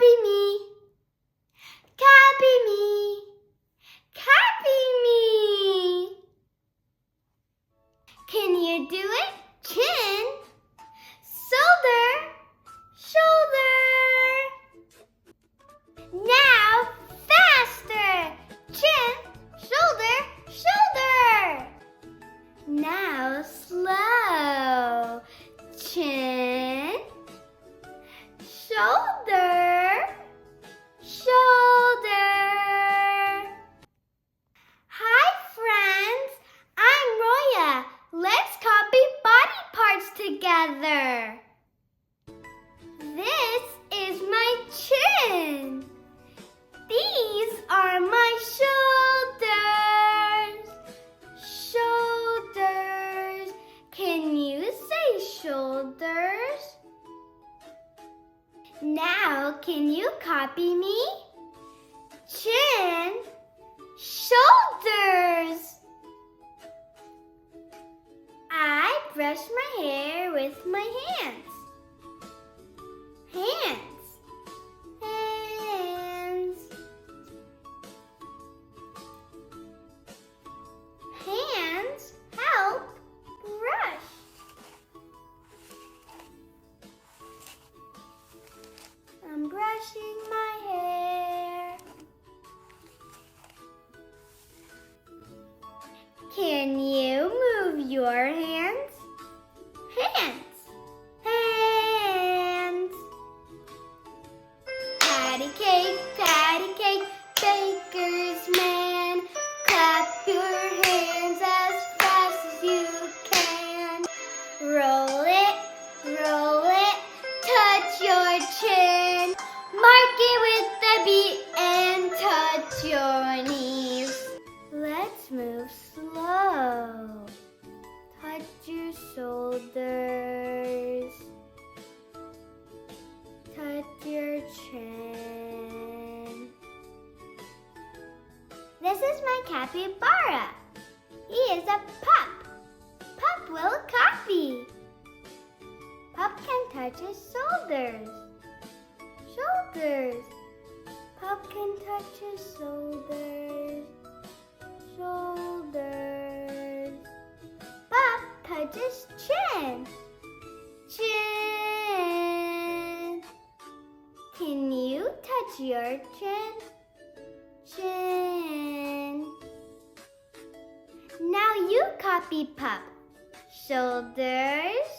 Copy me. Copy me. Copy me. Can you do it? Chin, shoulder, shoulder. Now faster. Chin, shoulder, shoulder. Now slow. Chin, shoulder, shoulder. Hi friends, I'm Royah. Let's copy body parts together. This is my chin. These are my shoulders. Shoulders. Can you say shoulders? Now, can you copy me? Chin, shoulders. I brush my hair with my hands. Hands, hands. Hands help brush. I'm brushing my hair. Can you move your hands? Hands, hands. Patty cake, baker's man. Clap your hands as fast as you can. Roll it, touch your chin. Mark it with the beat and touch your knees. Let's move slow. Touch your shoulders. Touch your chin. This is my capybara. He is a pup. Pup will copy. Pup can touch his shoulders. Shoulders. Pup can touch his shoulders. Shoulders. Pup touches chin. Chin. Can you touch your chin? Chin. Now you copy Pup. Shoulders.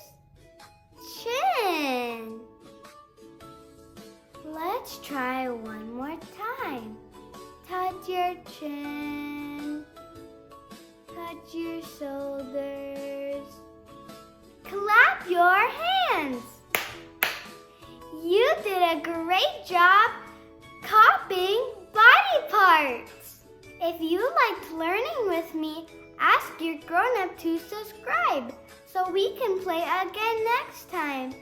Chin. Let's try one more time. Touch your chin. Touch your shoulders. Clap your hands. You did a great job copying body parts. If you liked learning with me, ask your grown-up to subscribe so we can play again next time.